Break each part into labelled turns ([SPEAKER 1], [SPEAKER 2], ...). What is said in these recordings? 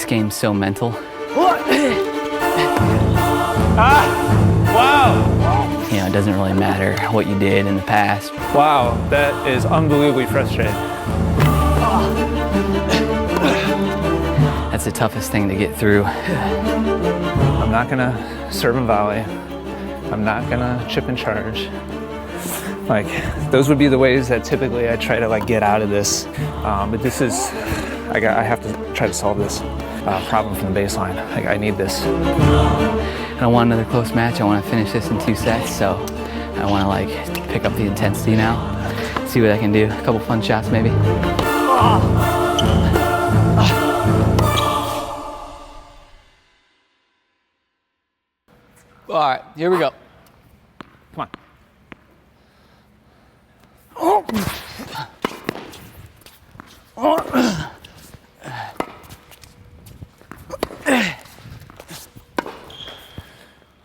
[SPEAKER 1] This game's so mental.
[SPEAKER 2] Wow.
[SPEAKER 1] You know, it doesn't really matter what you did in the past.
[SPEAKER 2] Wow, that is unbelievably frustrating.
[SPEAKER 1] That's the toughest thing to get through.
[SPEAKER 2] I'm not gonna serve and volley. I'm not gonna chip and charge. Like, those would be the ways that typically I try to like get out of this. But this is, I have to try to solve this problem from the baseline. Like, I need this.
[SPEAKER 1] I don't want another close match. I want to finish this in 2 sets. So I want to like pick up the intensity now, see what I can do. A couple fun shots maybe. All right, here we go.
[SPEAKER 2] Come on.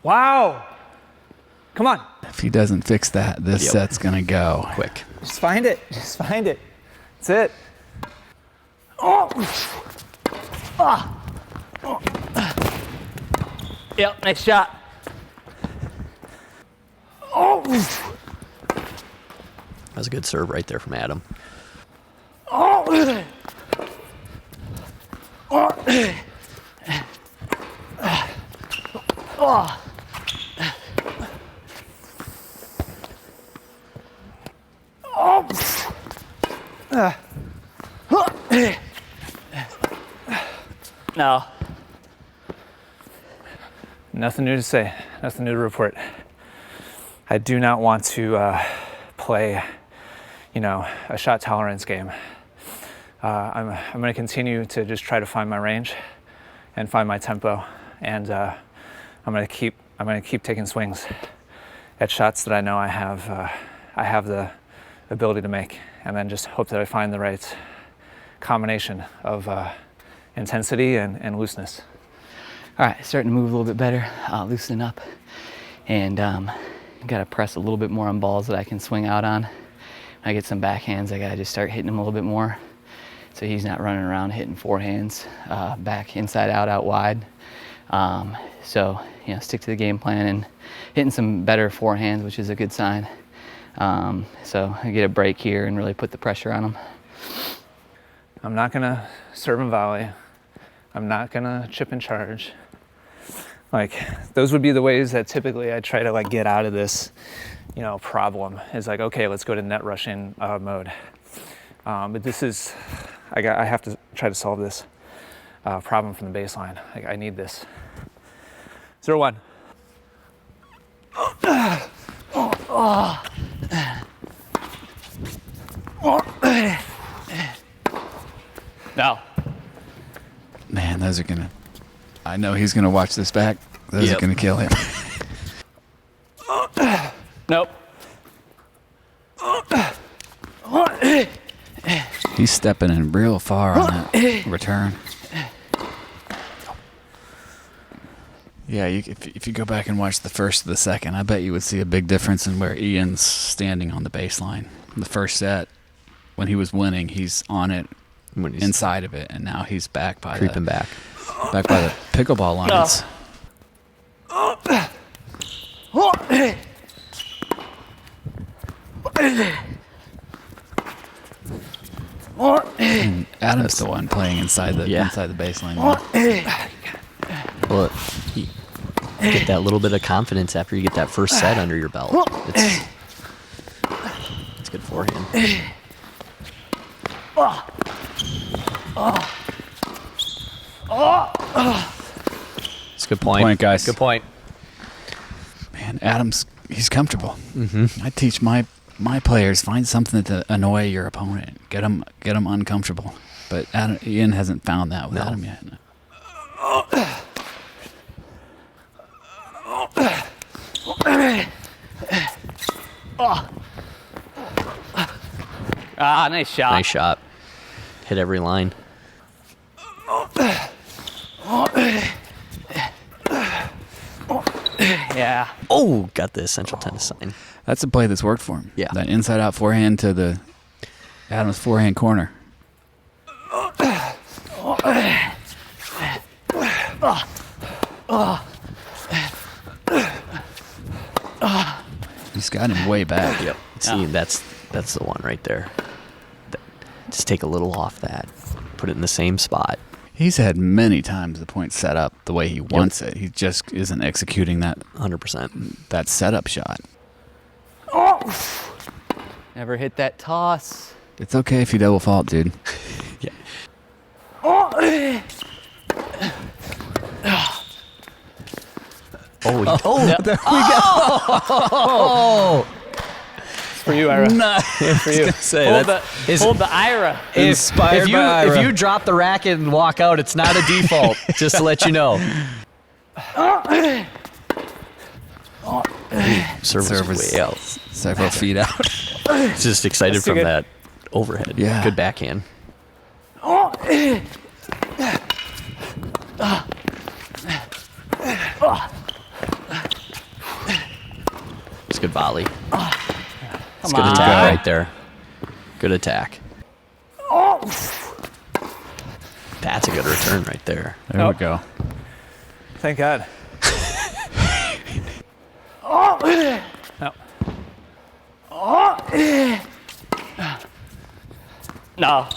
[SPEAKER 2] Wow. Come on.
[SPEAKER 3] If he doesn't fix that, this set's gonna go
[SPEAKER 1] Quick.
[SPEAKER 2] Just find it. Just find it. That's it.
[SPEAKER 1] Yep, nice shot.
[SPEAKER 4] That was a good serve right there from Adam.
[SPEAKER 1] No.
[SPEAKER 2] Nothing new to say. Nothing new to report. I do not want to play, you know, a shot tolerance game. I'm going to continue to just try to find my range and find my tempo, and I'm going to keep taking swings at shots that I know I have the ability to make, and then just hope that I find the right combination of intensity and looseness.
[SPEAKER 1] All right, starting to move a little bit better, loosening up, and got to press a little bit more on balls that I can swing out on. When I get some backhands, I got to just start hitting them a little bit more, so he's not running around hitting forehands back inside out wide. So you know, stick to the game plan and hitting some better forehands, which is a good sign. So I get a break here and really put the pressure on him.
[SPEAKER 2] I'm not gonna serve and volley. I'm not gonna chip and charge. Like, those would be the ways that typically I try to like get out of this, you know, problem. Is like, okay, let's go to net rushing mode. But this is, I have to try to solve this problem from the baseline. Like, I need this. 0-1.
[SPEAKER 1] No.
[SPEAKER 3] Man, those are gonna, I know he's gonna watch this back. Those are gonna kill him.
[SPEAKER 1] Nope.
[SPEAKER 3] He's stepping in real far on that return. Yeah, if you go back and watch the first to the second, I bet you would see a big difference in where Ian's standing on the baseline. In the first set, when he was winning, he's on it,
[SPEAKER 4] When he's
[SPEAKER 3] inside of it, and now he's back by
[SPEAKER 4] creeping back.
[SPEAKER 3] back by the pickleball lines. And Adam's the one playing inside the baseline.
[SPEAKER 4] Well, you get that little bit of confidence after you get that first set under your belt. It's good forehand. It's a good point.
[SPEAKER 3] Good point, guys.
[SPEAKER 4] Good point.
[SPEAKER 3] Man, he's comfortable.
[SPEAKER 4] Mm-hmm.
[SPEAKER 3] I teach my players, find something to annoy your opponent. Get them uncomfortable. But Ian hasn't found that with Adam yet.
[SPEAKER 1] Ah, nice shot.
[SPEAKER 4] Nice shot. Hit every line.
[SPEAKER 1] Yeah.
[SPEAKER 4] Oh, got the essential tennis sign.
[SPEAKER 3] That's a play that's worked for him.
[SPEAKER 4] Yeah.
[SPEAKER 3] That inside-out forehand to the Adam's forehand corner. He's got him way back.
[SPEAKER 4] Yep. See, that's the one right there. Just take a little off that. Put it in the same spot.
[SPEAKER 3] He's had many times the point set up the way he wants it. He just isn't executing that
[SPEAKER 4] 100%.
[SPEAKER 3] that setup shot.
[SPEAKER 1] Never hit that toss.
[SPEAKER 3] It's okay if you double fault, dude.
[SPEAKER 4] Yeah.
[SPEAKER 3] There we go.
[SPEAKER 2] It's for you, Ira.
[SPEAKER 3] Nice.
[SPEAKER 2] For you.
[SPEAKER 1] Hold the Ira.
[SPEAKER 3] Inspired by Ira.
[SPEAKER 4] If you drop the racket and walk out, it's not a default. Just to let you know. Serve was way out.
[SPEAKER 3] Several feet out.
[SPEAKER 4] Just excited
[SPEAKER 2] That's too
[SPEAKER 4] from
[SPEAKER 2] good.
[SPEAKER 4] that overhead.
[SPEAKER 3] Yeah.
[SPEAKER 4] Good backhand. It's a good volley. It's good attack right there. Good attack. That's a good return right there.
[SPEAKER 3] There we go.
[SPEAKER 2] Thank God. No.
[SPEAKER 1] No.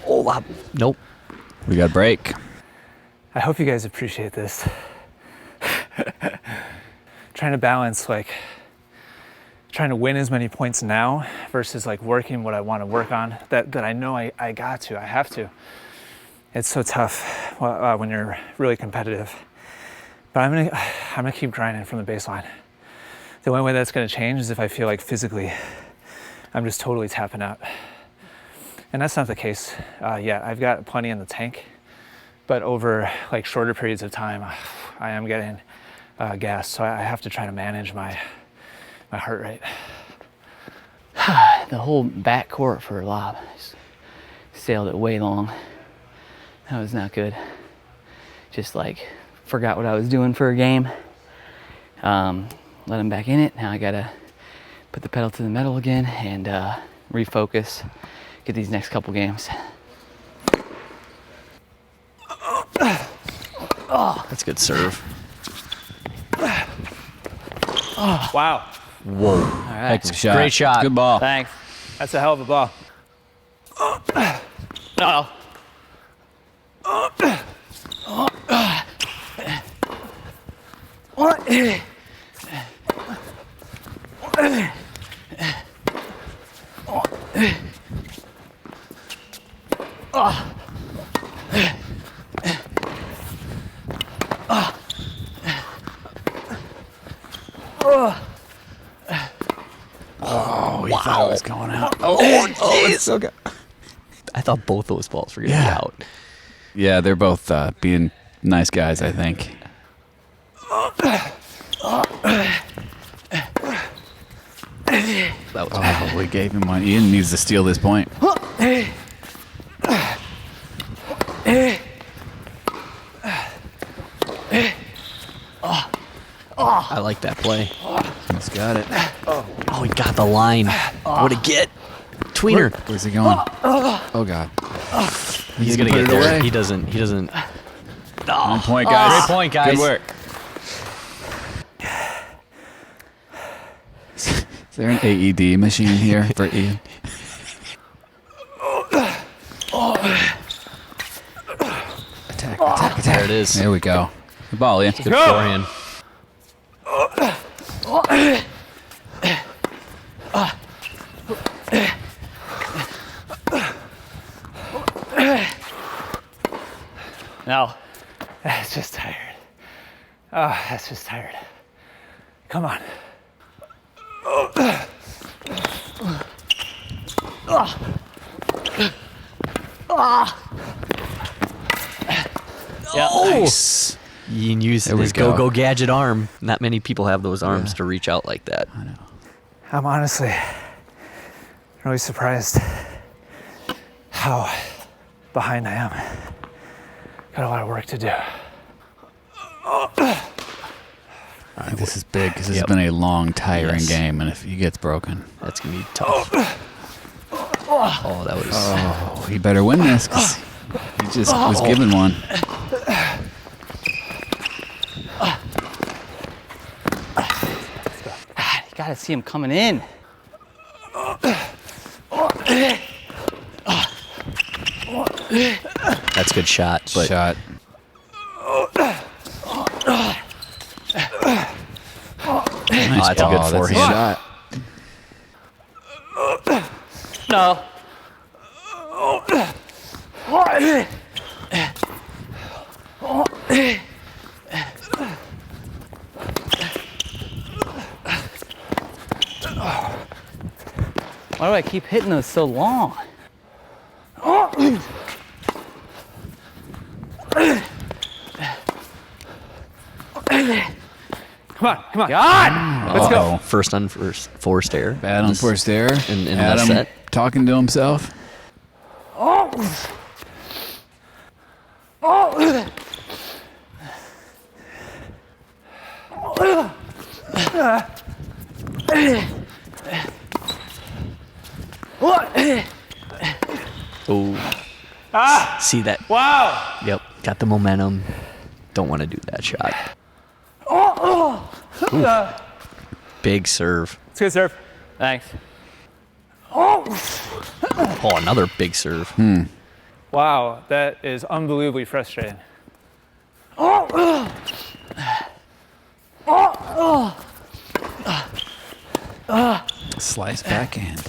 [SPEAKER 4] Oh, nope.
[SPEAKER 3] We got break.
[SPEAKER 2] I hope you guys appreciate this. Trying to balance, like, trying to win as many points now versus like working what I want to work on that I know I have to. It's so tough when you're really competitive. But I'm gonna keep grinding from the baseline. The only way that's gonna change is if I feel like physically I'm just totally tapping out. And that's not the case yet. I've got plenty in the tank, but over like shorter periods of time, I am getting gassed. So I have to try to manage my heart rate.
[SPEAKER 1] The whole back court for lob. Sailed it way long. That was not good. Just like forgot what I was doing for a game. Let him back in it. Now I gotta put the pedal to the metal again and refocus. Get these next couple games.
[SPEAKER 4] That's a good serve.
[SPEAKER 2] Wow,
[SPEAKER 4] Whoa.
[SPEAKER 1] All right.
[SPEAKER 3] Heck of a shot.
[SPEAKER 4] Great shot.
[SPEAKER 3] Good ball.
[SPEAKER 1] Thanks.
[SPEAKER 2] that's a hell of a ball.
[SPEAKER 1] No.
[SPEAKER 3] Oh, he thought it was going out.
[SPEAKER 4] Oh, it's so good. I thought both those balls were going to be out.
[SPEAKER 3] Yeah, they're both being nice guys, I think.
[SPEAKER 4] That was
[SPEAKER 3] Oh, we gave him one. Ian needs to steal this point.
[SPEAKER 4] I like that play.
[SPEAKER 3] He's got it.
[SPEAKER 4] Oh, he got the line. What a get. Tweener.
[SPEAKER 3] Where's he going? Oh, God.
[SPEAKER 4] He's going to
[SPEAKER 3] put
[SPEAKER 4] get
[SPEAKER 3] it
[SPEAKER 4] there.
[SPEAKER 3] away.
[SPEAKER 4] He doesn't.
[SPEAKER 3] One point, guys.
[SPEAKER 4] Great point, guys.
[SPEAKER 3] Good work. Is there an AED machine here for Ian? Attack.
[SPEAKER 4] There it is.
[SPEAKER 3] There we go. Good ball, Ian.
[SPEAKER 4] Good forehand.
[SPEAKER 1] No.
[SPEAKER 2] That's just tired. Oh, that's just tired. Come on.
[SPEAKER 1] Yeah.
[SPEAKER 3] Nice.
[SPEAKER 4] You can use
[SPEAKER 3] There we
[SPEAKER 4] his
[SPEAKER 3] go.
[SPEAKER 4] go-go gadget arm. Not many people have those arms to reach out like that.
[SPEAKER 3] I know.
[SPEAKER 2] I'm honestly really surprised how behind I am. Got a lot of work to do.
[SPEAKER 3] I think this is big because this has been a long, tiring game, and if he gets broken,
[SPEAKER 4] That's going to be tough. Oh, that was...
[SPEAKER 3] oh, he better win this because he just was given one.
[SPEAKER 1] You gotta see him coming in.
[SPEAKER 4] That's a good shot, but
[SPEAKER 3] Shot. Nice
[SPEAKER 4] that's a good
[SPEAKER 3] ball.
[SPEAKER 4] forehand.
[SPEAKER 3] Shot.
[SPEAKER 1] No. Why do I keep hitting those so long?
[SPEAKER 2] Come on, come on.
[SPEAKER 1] God!
[SPEAKER 2] Let's go.
[SPEAKER 4] First unforced error.
[SPEAKER 3] Bad on forced error.
[SPEAKER 4] in that
[SPEAKER 3] Adam
[SPEAKER 4] set.
[SPEAKER 3] talking to himself.
[SPEAKER 4] Oh. See that?
[SPEAKER 2] Wow.
[SPEAKER 4] Yep. Got the momentum. Don't want to do that shot. Big serve.
[SPEAKER 2] It's a good serve.
[SPEAKER 1] Thanks.
[SPEAKER 4] Oh, another big serve.
[SPEAKER 2] Wow, that is unbelievably frustrating.
[SPEAKER 3] Slice backhand.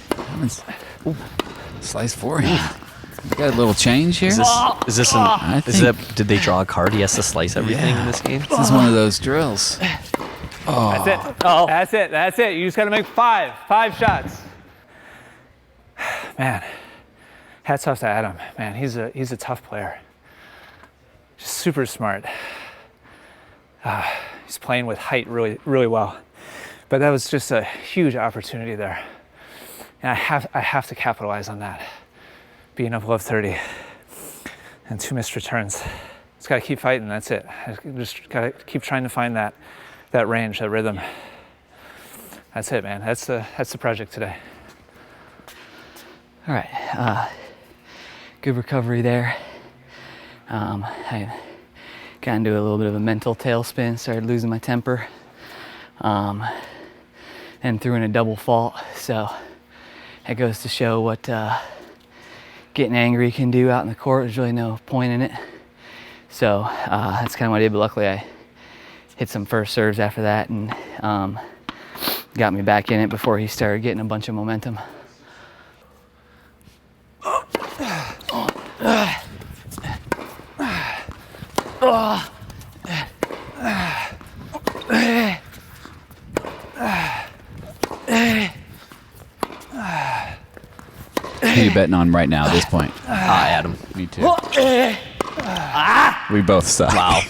[SPEAKER 3] Slice forehand. You got a little change here.
[SPEAKER 4] Is this
[SPEAKER 3] I think-
[SPEAKER 4] did they draw a card? He has to slice everything in this game?
[SPEAKER 3] This is one of those drills.
[SPEAKER 2] That's it.
[SPEAKER 1] Oh.
[SPEAKER 2] That's it. That's it. You just got to make five shots. Man, hats off to Adam. Man, he's a tough player. Just super smart. He's playing with height really, really well. But that was just a huge opportunity there. And I have to capitalize on that. Being up above 30 and 2 missed returns. Just got to keep fighting. That's it. Just got to keep trying to find that range, that rhythm. That's it, man. That's the project today.
[SPEAKER 1] All right. Good recovery there. I got into a little bit of a mental tailspin, started losing my temper, and threw in a double fault. So that goes to show what getting angry can do out in the court. There's really no point in it. So that's kind of what I did, but luckily I hit some first serves after that and got me back in it before he started getting a bunch of momentum.
[SPEAKER 3] Who are you betting on right now at this point?
[SPEAKER 4] Adam.
[SPEAKER 3] Me too. We both suck.
[SPEAKER 4] Wow.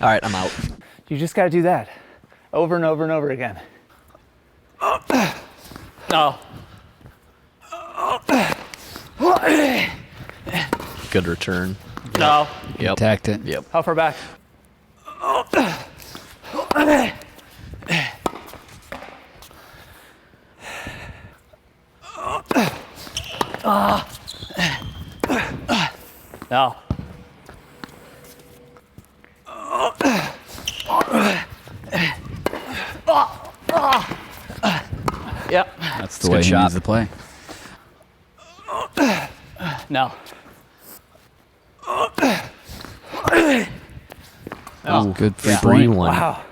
[SPEAKER 4] All right, I'm out.
[SPEAKER 2] You just got to do that over and over and over again.
[SPEAKER 1] No.
[SPEAKER 4] Good return.
[SPEAKER 1] No.
[SPEAKER 4] Yep.
[SPEAKER 3] Attacked it.
[SPEAKER 4] Yep.
[SPEAKER 2] How far back?
[SPEAKER 1] No. Yep.
[SPEAKER 3] That's the
[SPEAKER 4] Good
[SPEAKER 3] way he
[SPEAKER 4] shot.
[SPEAKER 3] needs to play.
[SPEAKER 1] No.
[SPEAKER 3] Oh, good free
[SPEAKER 1] Yeah.
[SPEAKER 3] point.
[SPEAKER 4] 3-1.
[SPEAKER 2] Wow.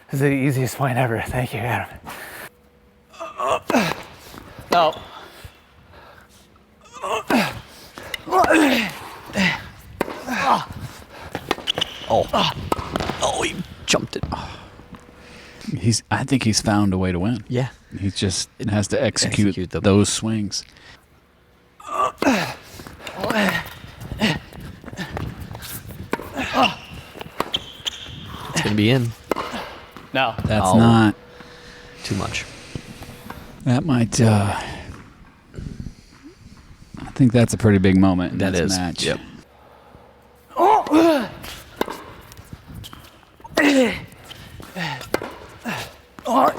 [SPEAKER 2] This is the easiest point ever. Thank you, Adam.
[SPEAKER 1] No.
[SPEAKER 4] Oh, he jumped it.
[SPEAKER 3] I think he's found a way to win.
[SPEAKER 4] Yeah.
[SPEAKER 3] He just has to execute
[SPEAKER 4] Execute them.
[SPEAKER 3] those swings.
[SPEAKER 4] It's going to be in.
[SPEAKER 1] No.
[SPEAKER 3] That's
[SPEAKER 4] Oh.
[SPEAKER 3] not.
[SPEAKER 4] Too much.
[SPEAKER 3] That might. I think that's a pretty big moment in
[SPEAKER 4] That
[SPEAKER 3] this
[SPEAKER 4] is.
[SPEAKER 3] match.
[SPEAKER 4] Yep. Oh,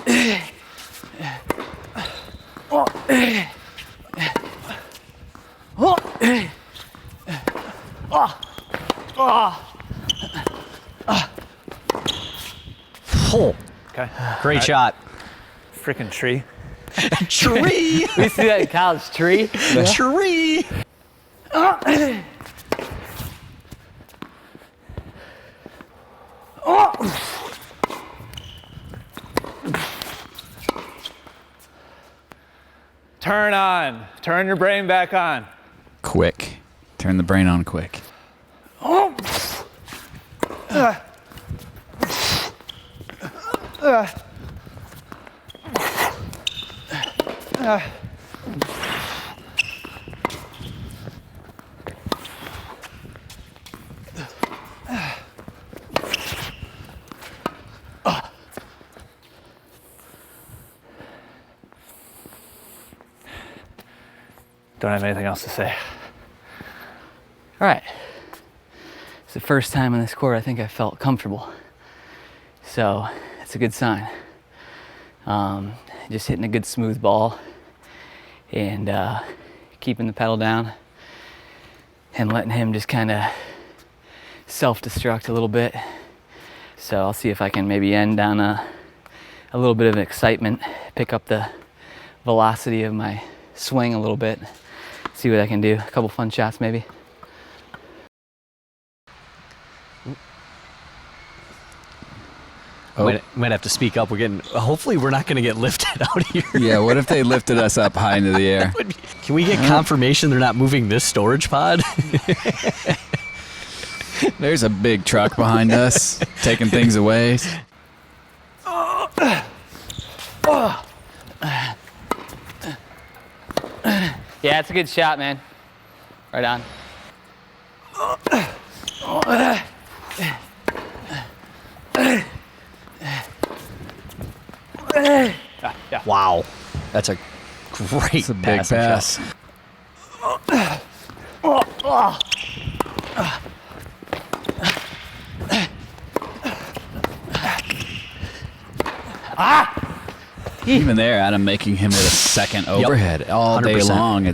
[SPEAKER 2] Okay.
[SPEAKER 4] great shot.
[SPEAKER 2] Freaking tree.
[SPEAKER 4] Tree.
[SPEAKER 1] We see that in college, tree.
[SPEAKER 4] Tree.
[SPEAKER 2] Turn on. Turn your brain back on.
[SPEAKER 3] Quick. Turn the brain on quick.
[SPEAKER 2] Don't have anything else to say.
[SPEAKER 1] All right. It's the first time on this court I think I felt comfortable. So it's a good sign. Just hitting a good smooth ball and keeping the pedal down and letting him just kind of self-destruct a little bit. So I'll see if I can maybe end on a little bit of excitement, pick up the velocity of my swing a little bit, see what I can do. A couple fun shots maybe.
[SPEAKER 3] Oh.
[SPEAKER 4] Might have to speak up. Hopefully we're not going to get lifted out here.
[SPEAKER 3] Yeah, what if they lifted us up high into the air?
[SPEAKER 4] Can we get confirmation they're not moving this storage pod?
[SPEAKER 3] There's a big truck behind us, taking things away.
[SPEAKER 1] Yeah, it's a good shot, man. Right on.
[SPEAKER 2] Yeah.
[SPEAKER 4] Wow. That's a great
[SPEAKER 3] It's a big
[SPEAKER 4] passing
[SPEAKER 3] pass.
[SPEAKER 4] shot.
[SPEAKER 3] Even there, Adam making him hit a second overhead all day
[SPEAKER 4] 100%.
[SPEAKER 3] long.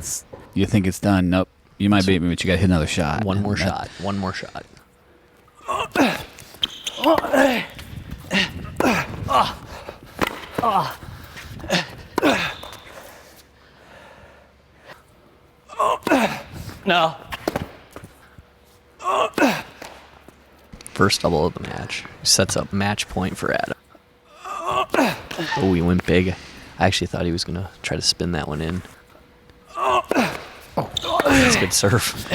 [SPEAKER 3] You think it's done. Nope. You might beat me, but you got to hit another shot.
[SPEAKER 4] One more shot. One more shot.
[SPEAKER 1] No.
[SPEAKER 4] First double of the match. Sets up match point for Adam. Oh, he went big. I actually thought he was going to try to spin that one in. That's a good serve.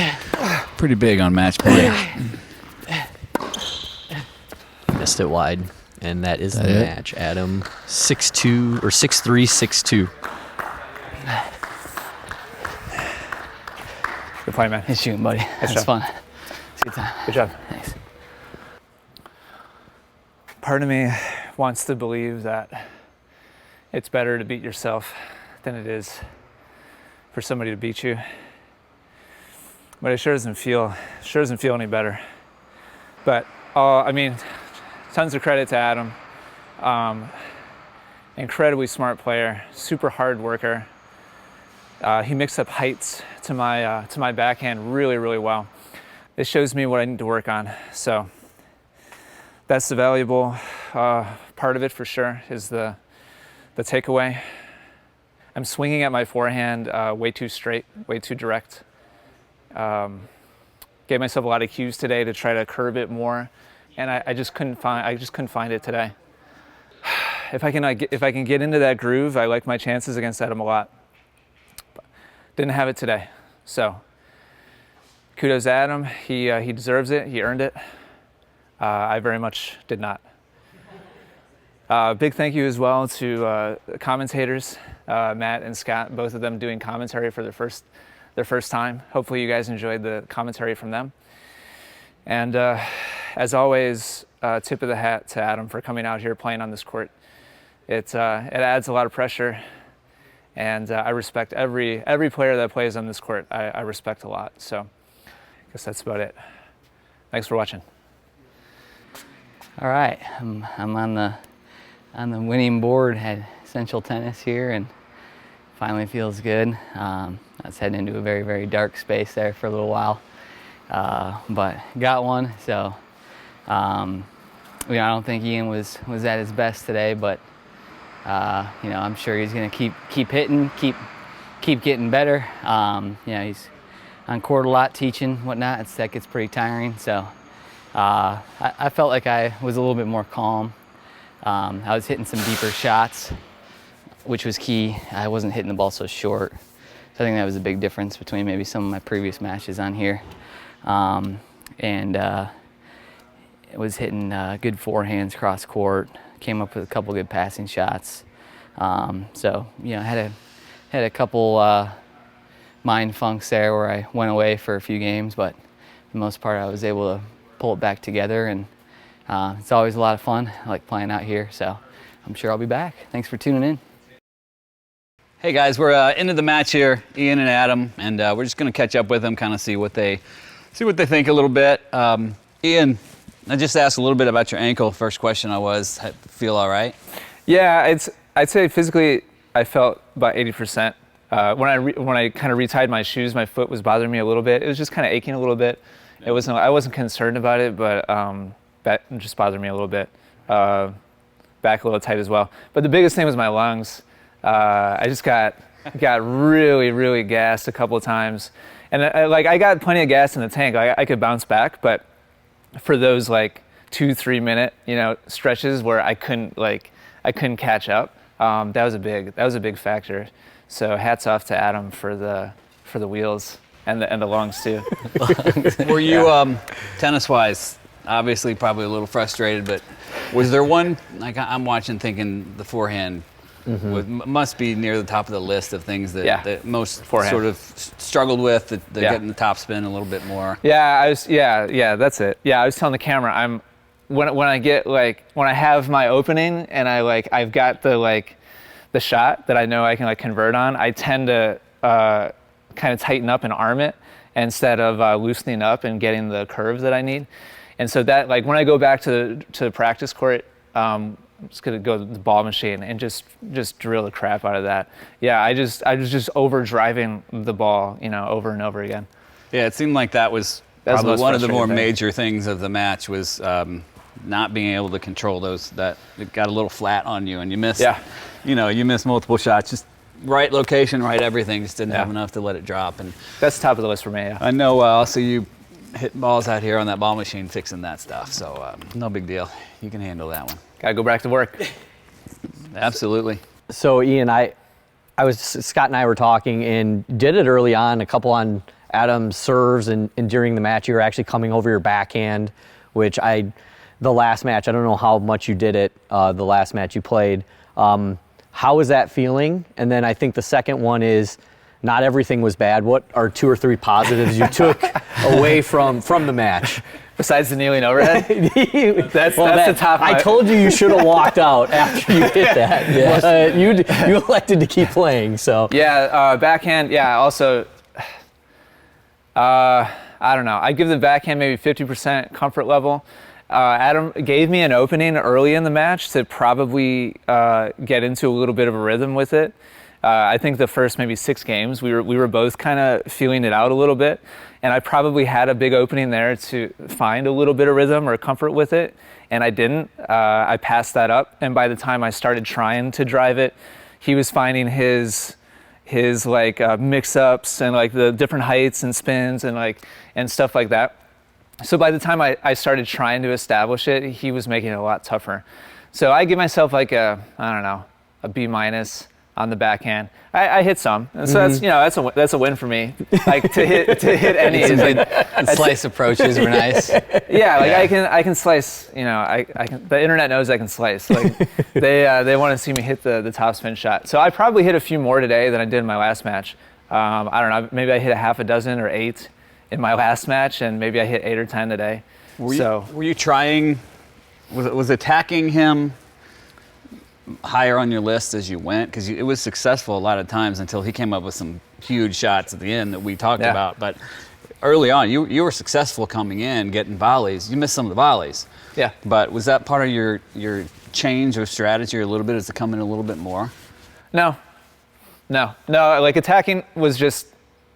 [SPEAKER 3] Pretty big on match point.
[SPEAKER 4] Missed it wide. And that is the
[SPEAKER 3] That it?
[SPEAKER 4] match. Adam 6-2 or 6-3, 6-2.
[SPEAKER 2] Good play, man.
[SPEAKER 1] Nice shooting, buddy. That's
[SPEAKER 2] job.
[SPEAKER 1] fun. It's a good time.
[SPEAKER 2] Good job.
[SPEAKER 1] Thanks.
[SPEAKER 2] Part of me wants to believe that it's better to beat yourself than it is for somebody to beat you. But it sure doesn't feel any better. But I mean, tons of credit to Adam. Incredibly smart player, super hard worker. He mixed up heights to my backhand really, really well. It shows me what I need to work on. So that's the valuable part of it for sure, is the takeaway. I'm swinging at my forehand way too straight, way too direct. Gave myself a lot of cues today to try to curve it more, and I just couldn't find it today. If I can get into that groove, I like my chances against Adam a lot. Didn't have it today, so kudos to Adam. He deserves it. He earned it. I very much did not. Big thank you as well to commentators, Matt and Scott, both of them doing commentary for their first time. Hopefully you guys enjoyed the commentary from them. And as always, tip of the hat to Adam for coming out here playing on this court. It adds a lot of pressure, and I respect every player that plays on this court. I respect a lot. So I guess that's about it. Thanks for watching.
[SPEAKER 1] All right, I'm on on the winning board. Had Essential Tennis here, and finally feels good. I was heading into a very, very dark space there for a little while, but got one. So I don't think Ian was at his best today, but I'm sure he's gonna keep hitting, keep getting better. He's on court a lot, teaching, whatnot. That gets pretty tiring. So I felt like I was a little bit more calm. I was hitting some deeper shots, which was key. I wasn't hitting the ball so short. So I think that was a big difference between maybe some of my previous matches on here. It was hitting good forehands cross court. Came up with a couple good passing shots. Had a couple mind funks there where I went away for a few games, but for the most part I was able to pull it back together, and it's always a lot of fun. I like playing out here, so I'm sure I'll be back. Thanks for tuning in.
[SPEAKER 3] Hey guys, we're into the match here, Ian and Adam, and we're just going to catch up with them, kind of see what they think a little bit. Ian, I just asked a little bit about your ankle. First question feel all right?
[SPEAKER 2] Yeah, I'd say physically I felt about 80%. When I kind of retied my shoes, my foot was bothering me a little bit. It was just kind of aching a little bit. I wasn't concerned about it, but that just bothered me a little bit. Back a little tight as well. But the biggest thing was my lungs. I just got really, really gassed a couple of times, and I got plenty of gas in the tank. I could bounce back, but for those 2-3 minute stretches where I couldn't catch up, that was a big factor. So hats off to Adam for the wheels and the lungs too.
[SPEAKER 3] Were you tennis wise? Obviously, probably a little frustrated, but was there one I'm watching thinking the forehand? Must be near the top of the list of things that most forehand sort of struggled with, that getting the top spin a little bit more.
[SPEAKER 2] Yeah, that's it. Yeah, I was telling the camera, when I have my opening and I've got the shot that I know I can convert on, I tend to kind of tighten up and arm it instead of loosening up and getting the curves that I need. And so that when I go back to the practice court, I'm just gonna go to the ball machine and just drill the crap out of that. Yeah, I was just over driving the ball, over and over again.
[SPEAKER 3] Yeah, it seemed like that was probably one of the more major things of the match was not being able to control those. That it got a little flat on you, and you missed. Yeah. You missed multiple shots. Just right location, right everything. Just didn't have enough to let it drop. And
[SPEAKER 2] that's top of the list for me. Yeah.
[SPEAKER 3] I know. I'll see you hitting balls out here on that ball machine, fixing that stuff. So no big deal. You can handle that one.
[SPEAKER 2] Gotta go back to work.
[SPEAKER 3] Absolutely.
[SPEAKER 5] So Ian, Scott and I were talking and did it early on, a couple on Adam's serves, and during the match you were actually coming over your backhand, which the last match, I don't know how much you did it, the last match you played. How was that feeling? And then I think the second one is, not everything was bad. What are 2 or 3 positives you took away from the match?
[SPEAKER 2] Besides the kneeling overhead? that's the top.
[SPEAKER 5] I told you should have walked out after you hit that. Yeah. You elected to keep playing. So
[SPEAKER 2] yeah, backhand. Yeah. Also, I don't know. I give the backhand maybe 50% comfort level. Adam gave me an opening early in the match to probably get into a little bit of a rhythm with it. I think the first maybe 6 games we were both kind of feeling it out a little bit, and I probably had a big opening there to find a little bit of rhythm or comfort with it, and I didn't. I passed that up, and by the time I started trying to drive it, he was finding his mix-ups and the different heights and spins and stuff like that. So by the time I started trying to establish it, he was making it a lot tougher. So I give myself a B- on the backhand. I hit some, and so that's a win for me. To hit any
[SPEAKER 1] slice approaches were nice.
[SPEAKER 2] Yeah, I can slice. I can. The internet knows I can slice. They want to see me hit the top spin shot. So I probably hit a few more today than I did in my last match. I don't know. Maybe I hit a half a dozen or 8 in my last match, and maybe I hit 8 or 10 today.
[SPEAKER 3] Were you trying? Was attacking him higher on your list as you went? Because it was successful a lot of times until he came up with some huge shots at the end that we talked about. But early on, you were successful coming in, getting volleys. You missed some of the volleys.
[SPEAKER 2] Yeah.
[SPEAKER 3] But was that part of your change of strategy or a little bit? Is it coming a little bit more?
[SPEAKER 2] No. Like attacking was just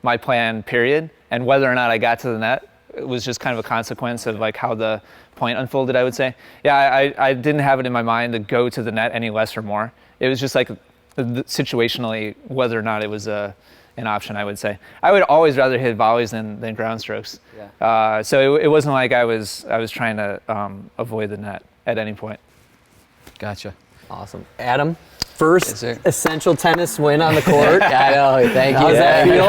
[SPEAKER 2] my plan, period. And whether or not I got to the net, it was just kind of a consequence of like how the point unfolded, I would say. Yeah, I didn't have it in my mind to go to the net any less or more. It was just like situationally whether or not it was an option, I would say. I would always rather hit volleys than ground strokes. Yeah. So it wasn't like I was trying to avoid the net at any point.
[SPEAKER 3] Gotcha.
[SPEAKER 5] Awesome. Adam, first
[SPEAKER 1] Yes,
[SPEAKER 5] essential tennis win on the court.
[SPEAKER 1] I know. Thank you.
[SPEAKER 5] How's that feel?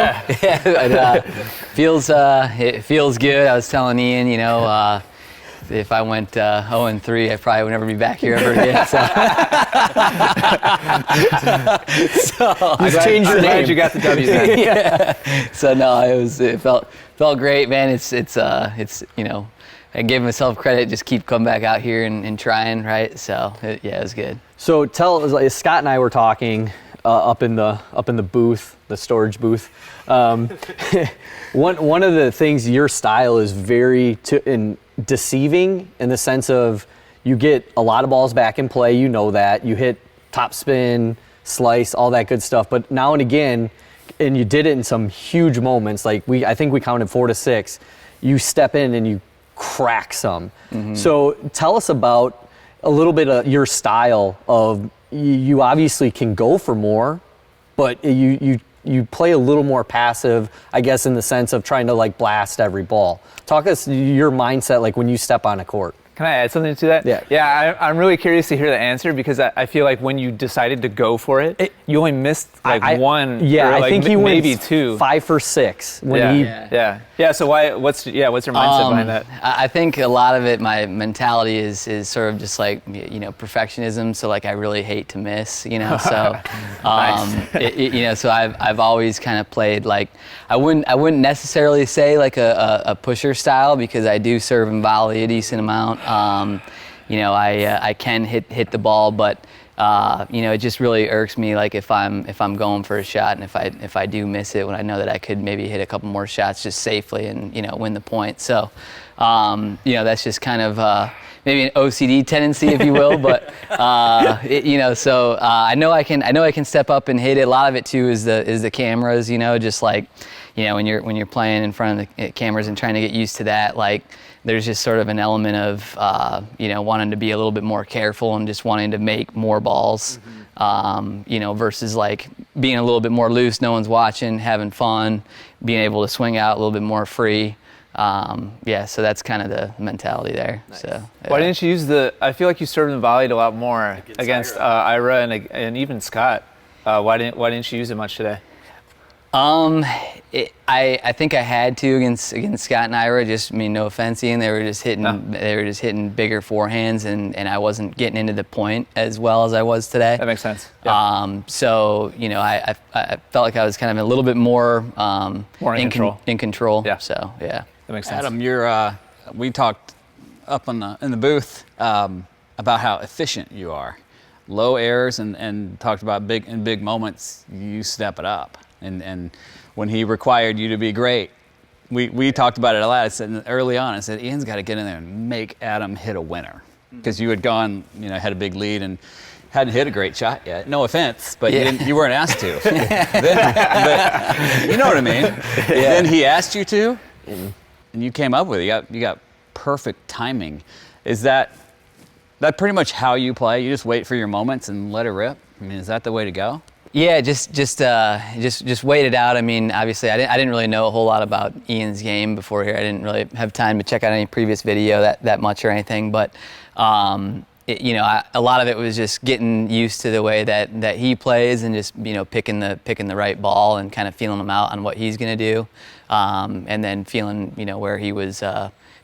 [SPEAKER 1] Yeah, it feels good. I was telling Ian, if I went 0-3, I probably would never be back here ever again. So
[SPEAKER 5] Just change your
[SPEAKER 2] I'm glad
[SPEAKER 5] name.
[SPEAKER 2] you got the W then.
[SPEAKER 1] yeah. So no, it felt great, man. It's I gave myself credit. Just keep coming back out here and trying, right? So it was good.
[SPEAKER 5] So Scott and I were talking up in the booth, the storage booth. One of the things, your style is very deceiving in the sense of you get a lot of balls back in play. You know that you hit top spin, slice, all that good stuff. But now and again, and you did it in some huge moments. Like I think we counted 4 to 6. You step in and you crack some. Mm-hmm. So tell us about a little bit of your style of, you obviously can go for more, but you play a little more passive, I guess, in the sense of trying to like blast every ball. Talk us your mindset like when you step on a court.
[SPEAKER 2] Can I add something to that?
[SPEAKER 5] Yeah.
[SPEAKER 2] Yeah, I'm really curious to hear the answer because I feel like when you decided to go for it, you only missed like one.
[SPEAKER 5] Yeah,
[SPEAKER 2] or like
[SPEAKER 5] I think he went
[SPEAKER 2] maybe 2.
[SPEAKER 5] 5 for 6 when
[SPEAKER 2] Yeah. So what's your mindset behind that?
[SPEAKER 1] I think a lot of it, my mentality is sort of just like, perfectionism. So like I really hate to miss, so so I've always kind of played like, I wouldn't necessarily say like a pusher style because I do serve and volley a decent amount. I can hit the ball, but it just really irks me like if I'm going for a shot and if I do miss it when I know that I could maybe hit a couple more shots just safely and win the point. So that's just kind of maybe an OCD tendency, if you will, but I know I can step up and hit it. A lot of it too is the cameras, just like when you're playing in front of the cameras and trying to get used to that, like there's just sort of an element of wanting to be a little bit more careful and just wanting to make more balls, versus like being a little bit more loose, no one's watching, having fun, being able to swing out a little bit more free. So that's kind of the mentality there. Nice. So yeah.
[SPEAKER 2] Why didn't you use I feel like you served and volleyed a lot more against Ira and even Scott. Why didn't you use it much today?
[SPEAKER 1] I think I had to against Scott and Ira. Just, no offense, Ian, they were just hitting bigger forehands, and I wasn't getting into the point as well as I was today.
[SPEAKER 2] That makes sense. Yeah.
[SPEAKER 1] So I felt like I was kind of a little bit more
[SPEAKER 2] in control.
[SPEAKER 1] In control.
[SPEAKER 2] Yeah.
[SPEAKER 1] So yeah.
[SPEAKER 2] That makes sense.
[SPEAKER 3] Adam, we talked up in the booth about how efficient you are. Low errors and talked about big moments, you step it up. And when he required you to be great, we talked about it a lot. I said early on, I said, Ian's got to get in there and make Adam hit a winner. Because you had gone, had a big lead and hadn't hit a great shot yet. No offense, but you weren't asked to. But you know what I mean? Yeah. Then he asked you to, and you came up with it. You got perfect timing. Is that pretty much how you play? You just wait for your moments and let it rip? Is that the way to go?
[SPEAKER 1] Yeah, just wait it out. Obviously, I didn't really know a whole lot about Ian's game before here. I didn't really have time to check out any previous video that much or anything. But a lot of it was just getting used to the way that he plays and just picking the right ball and kind of feeling him out on what he's gonna do, and then feeling where he was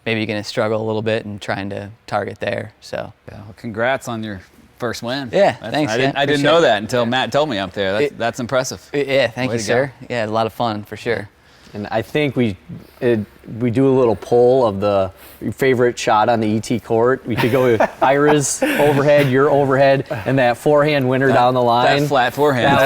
[SPEAKER 1] maybe gonna struggle a little bit and trying to target there. So
[SPEAKER 3] yeah, well, congrats on your first win.
[SPEAKER 1] Yeah, thanks.
[SPEAKER 3] I didn't know that until Matt told me up there. That's impressive.
[SPEAKER 1] Yeah, thank you, sir. Yeah, a lot of fun for sure.
[SPEAKER 5] And I think we do a little poll of the favorite shot on the ET court. We could go with Ira's overhead, your overhead, and that forehand winner down the line.
[SPEAKER 3] That flat forehand.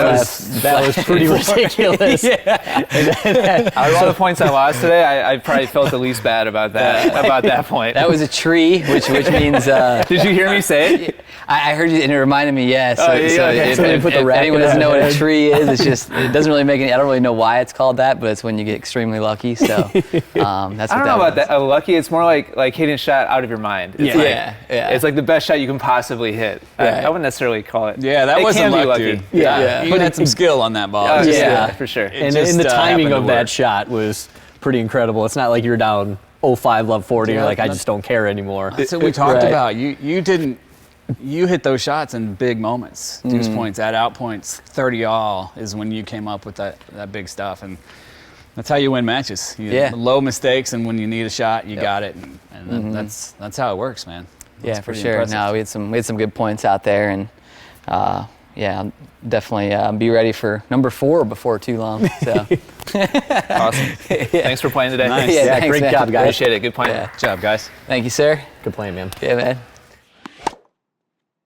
[SPEAKER 5] That was pretty ridiculous.
[SPEAKER 2] Out of all the points I lost today, I probably felt the least bad about that point.
[SPEAKER 1] That was a tree, which means.
[SPEAKER 2] Did you hear me say it?
[SPEAKER 1] I heard you, and it reminded me. Yeah. So,
[SPEAKER 2] yeah, okay.
[SPEAKER 1] if,
[SPEAKER 5] So they put the
[SPEAKER 1] if
[SPEAKER 5] racket
[SPEAKER 1] anyone doesn't
[SPEAKER 5] on
[SPEAKER 1] know
[SPEAKER 5] your
[SPEAKER 1] what a
[SPEAKER 5] head.
[SPEAKER 1] tree is, it's just it doesn't really make any. I don't really know why it's called that, but it's when you get extremely lucky. So that's what
[SPEAKER 2] I don't know about that. Lucky, it's more like hitting a shot out of your mind. It's
[SPEAKER 1] Yeah.
[SPEAKER 2] It's like the best shot you can possibly hit.
[SPEAKER 1] Right.
[SPEAKER 2] I wouldn't necessarily call it.
[SPEAKER 3] Yeah, that
[SPEAKER 2] it
[SPEAKER 3] wasn't
[SPEAKER 2] can be
[SPEAKER 3] luck,
[SPEAKER 2] lucky.
[SPEAKER 3] dude.
[SPEAKER 5] Yeah.
[SPEAKER 3] You had some skill on that ball.
[SPEAKER 2] Oh,
[SPEAKER 3] Just-
[SPEAKER 2] yeah, for sure.
[SPEAKER 5] And
[SPEAKER 3] just,
[SPEAKER 5] the timing
[SPEAKER 3] happened
[SPEAKER 5] of
[SPEAKER 3] to
[SPEAKER 5] that
[SPEAKER 3] work.
[SPEAKER 5] shot was pretty incredible. It's not like you're down 0-5, love 40.
[SPEAKER 3] Yeah,
[SPEAKER 5] You're like, I
[SPEAKER 3] that-
[SPEAKER 5] just don't care anymore.
[SPEAKER 3] That's what we talked
[SPEAKER 5] Right.
[SPEAKER 3] about. You hit those shots in big moments. Deuce points, out points, 30 all is when you came up with that big stuff, and that's how you win matches. Low mistakes, and when you need a shot, you got it, and that's how it works, man.
[SPEAKER 1] Yeah,
[SPEAKER 3] That's
[SPEAKER 1] for
[SPEAKER 3] pretty
[SPEAKER 1] sure.
[SPEAKER 3] impressive.
[SPEAKER 1] No, we had some good points out there, and I'll definitely be ready for number 4 before too long. So
[SPEAKER 2] Awesome. Thanks for playing today.
[SPEAKER 3] Nice.
[SPEAKER 1] Yeah,
[SPEAKER 5] Yeah,
[SPEAKER 1] thanks,
[SPEAKER 5] great
[SPEAKER 1] man.
[SPEAKER 5] job, guys.
[SPEAKER 2] Appreciate it. Good playing.
[SPEAKER 3] Good job, guys.
[SPEAKER 1] Thank you, sir.
[SPEAKER 5] Good playing, man.
[SPEAKER 1] Yeah, man.